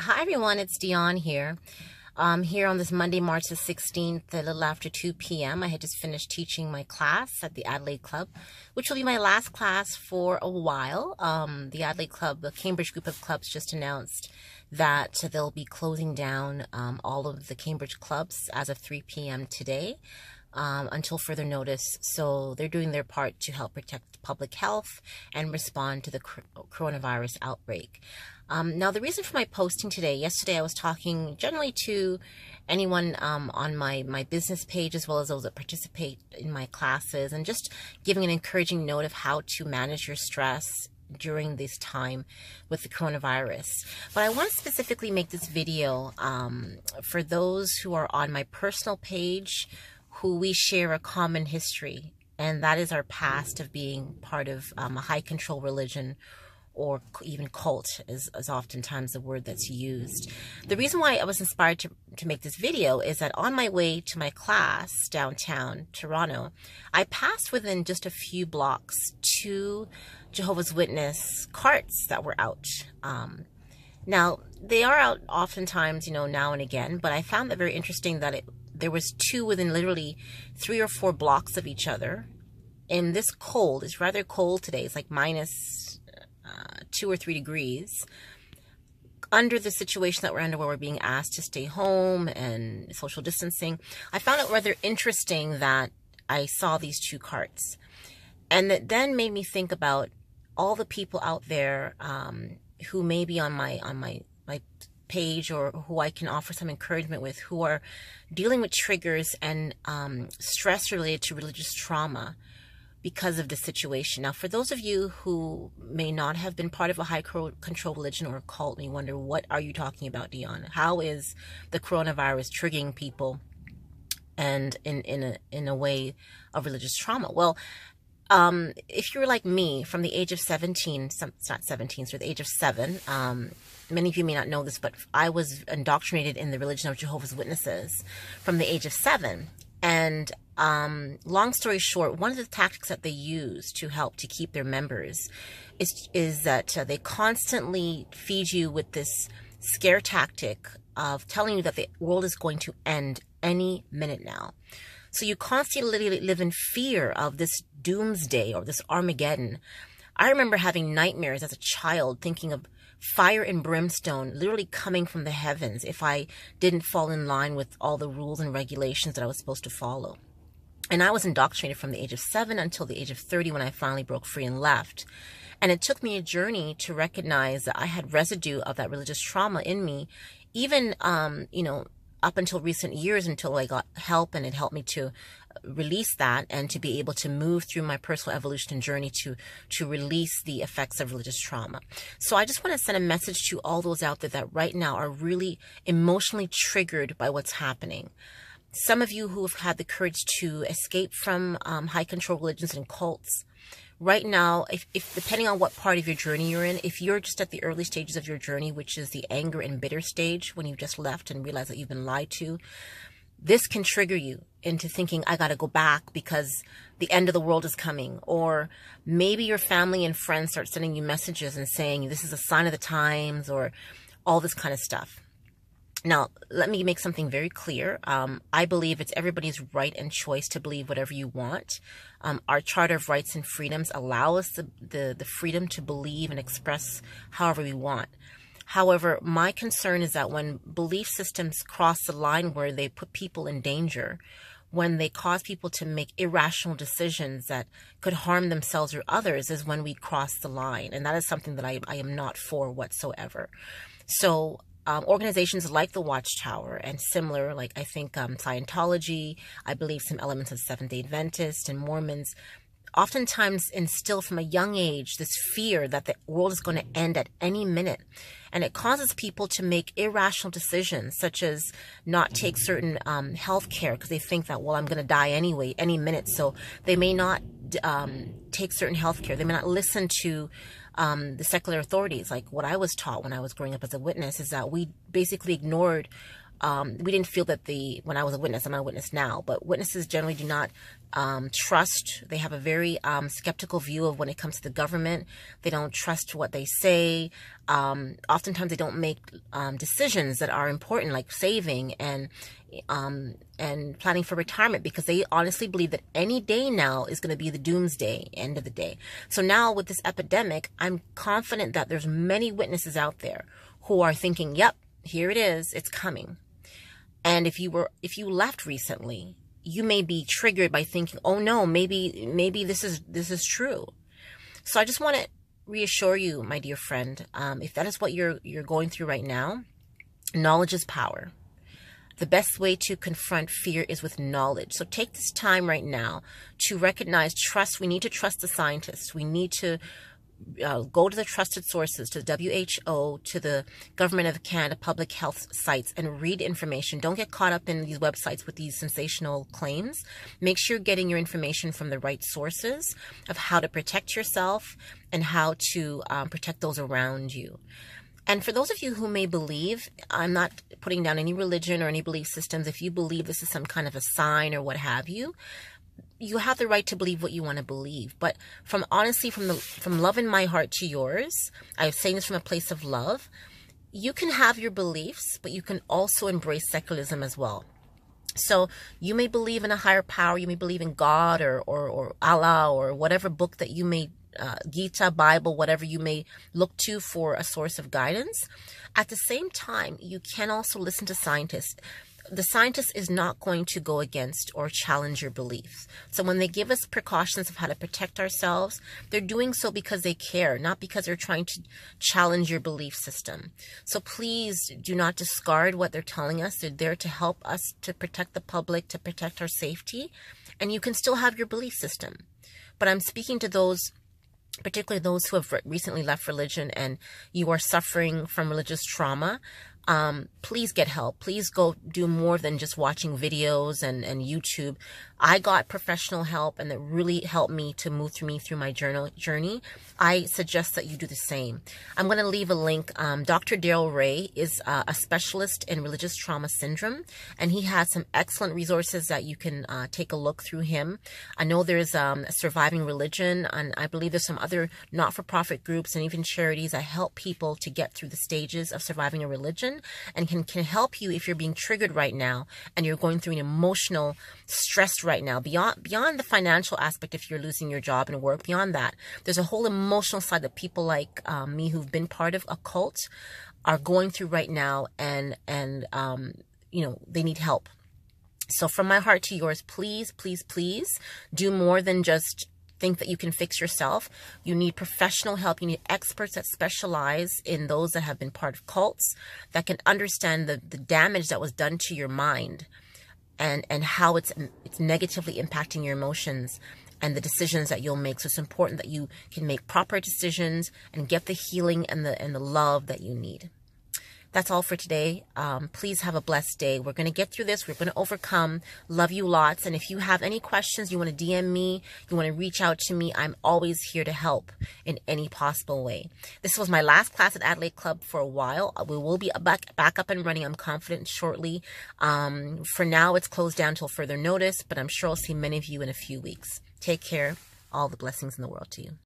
Hi everyone, it's Dion here. Here on this Monday, March the 16th, a little after 2 p.m. I had just finished teaching my class at the Adelaide Club, which will be my last class for a while. The Adelaide Club, the Cambridge group of clubs, just announced that they'll be closing down all of the Cambridge clubs as of 3 p.m. today. Until further notice. So they're doing their part to help protect public health and respond to the coronavirus outbreak. Now, the reason for my posting today, yesterday I was talking generally to anyone on my business page, as well as those that participate in my classes, and just giving an encouraging note of how to manage your stress during this time with the coronavirus. But I want to specifically make this video for those who are on my personal page, who we share a common history, and that is our past of being part of a high control religion, or even cult is oftentimes the word that's used. The reason why I was inspired to make this video is that on my way to my class downtown Toronto, I passed within just a few blocks two Jehovah's Witness carts that were out. Now, they are out oftentimes, now and again, but I found that very interesting that there was two within literally 3 or 4 blocks of each other. In this cold, it's rather cold today, it's like minus 2 or 3 degrees, under the situation that we're under where we're being asked to stay home and social distancing. I found it rather interesting that I saw these 2 carts. And that then made me think about all the people out there who may be on my page, or who I can offer some encouragement with, who are dealing with triggers and stress related to religious trauma because of the situation. Now, for those of you who may not have been part of a high control religion or a cult, may wonder, what are you talking about, Dion? How is the coronavirus triggering people and in a way of religious trauma? Well, if you're like me, from the age of 17, it's not 17, so the age of 7, many of you may not know this, but I was indoctrinated in the religion of Jehovah's Witnesses from the age of 7. And long story short, one of the tactics that they use to help to keep their members is that they constantly feed you with this scare tactic of telling you that the world is going to end any minute now. So you constantly live in fear of this doomsday or this Armageddon. I remember having nightmares as a child, thinking of fire and brimstone literally coming from the heavens if I didn't fall in line with all the rules and regulations that I was supposed to follow. And I was indoctrinated from the age of 7 until the age of 30, when I finally broke free and left. And it took me a journey to recognize that I had residue of that religious trauma in me, even, up until recent years, until I got help, and it helped me to release that and to be able to move through my personal evolution and journey to release the effects of religious trauma. So I just want to send a message to all those out there that right now are really emotionally triggered by what's happening. Some of you who have had the courage to escape from high control religions and cults, right now, if depending on what part of your journey you're in, if you're just at the early stages of your journey, which is the anger and bitter stage, when you've just left and realize that you've been lied to, this can trigger you into thinking, I got to go back because the end of the world is coming. Or maybe your family and friends start sending you messages and saying, this is a sign of the times, or all this kind of stuff. Now, let me make something very clear. I believe it's everybody's right and choice to believe whatever you want. Our Charter of Rights and Freedoms allow us the freedom to believe and express however we want. However, my concern is that when belief systems cross the line where they put people in danger, when they cause people to make irrational decisions that could harm themselves or others, is when we cross the line. And that is something that I am not for whatsoever. So organizations like the Watchtower and similar, like I think Scientology, I believe some elements of Seventh-day Adventists and Mormons, oftentimes instill from a young age this fear that the world is going to end at any minute. And it causes people to make irrational decisions, such as not take certain health care because they think that, well, I'm going to die anyway, any minute. So they may not take certain health care. They may not listen to the secular authorities. Like what I was taught when I was growing up as a witness is that we basically ignored we didn't feel that when I was a witness, I'm not a witness now, but witnesses generally do not trust. They have a very skeptical view of when it comes to the government. They don't trust what they say. Oftentimes they don't make decisions that are important, like saving and planning for retirement, because they honestly believe that any day now is going to be the doomsday, end of the day. So now with this epidemic, I'm confident that there's many witnesses out there who are thinking, yep, here it is, it's coming. And if you left recently, you may be triggered by thinking, oh no, maybe this is true. So I just want to reassure you, my dear friend, if that is what you're going through right now, knowledge is power. The best way to confront fear is with knowledge. So take this time right now to recognize, trust. We need to trust the scientists. We need to go to the trusted sources, to the WHO, to the Government of Canada public health sites, and read information. Don't get caught up in these websites with these sensational claims. Make sure you're getting your information from the right sources of how to protect yourself and how to protect those around you. And for those of you who may believe, I'm not putting down any religion or any belief systems. If you believe this is some kind of a sign or what have you, you have the right to believe what you want to believe. But from love in my heart to yours, I'm saying this from a place of love, you can have your beliefs, but you can also embrace secularism as well. So you may believe in a higher power, you may believe in God or Allah or whatever book that you may, Gita, Bible, whatever you may look to for a source of guidance. At the same time, you can also listen to scientists. The scientist is not going to go against or challenge your beliefs. So when they give us precautions of how to protect ourselves, they're doing so because they care, not because they're trying to challenge your belief system. So please do not discard what they're telling us. They're there to help us to protect the public, to protect our safety, and you can still have your belief system. But I'm speaking to those, particularly those who have recently left religion and you are suffering from religious trauma. Please get help. Please go do more than just watching videos and YouTube. I got professional help, and it really helped me to move through my journey. I suggest that you do the same. I'm going to leave a link. Dr. Daryl Ray is a specialist in religious trauma syndrome, and he has some excellent resources that you can take a look through him. I know there's Surviving Religion, and I believe there's some other not-for-profit groups and even charities that help people to get through the stages of surviving a religion, and can help you if you're being triggered right now and you're going through an emotional stress right now, beyond the financial aspect. If you're losing your job and work, beyond that, there's a whole emotional side that people like me who've been part of a cult are going through right now, and you know, they need help. So from my heart to yours, please, please, please do more than just think that you can fix yourself. You need professional help. You need experts that specialize in those that have been part of cults, that can understand the damage that was done to your mind and how it's negatively impacting your emotions and the decisions that you'll make. So it's important that you can make proper decisions and get the healing and the love that you need. That's all for today. Please have a blessed day. We're going to get through this. We're going to overcome. Love you lots. And if you have any questions, you want to DM me, you want to reach out to me, I'm always here to help in any possible way. This was my last class at Adelaide Club for a while. We will be back up and running, I'm confident, shortly. For now, it's closed down till further notice, but I'm sure I'll see many of you in a few weeks. Take care. All the blessings in the world to you.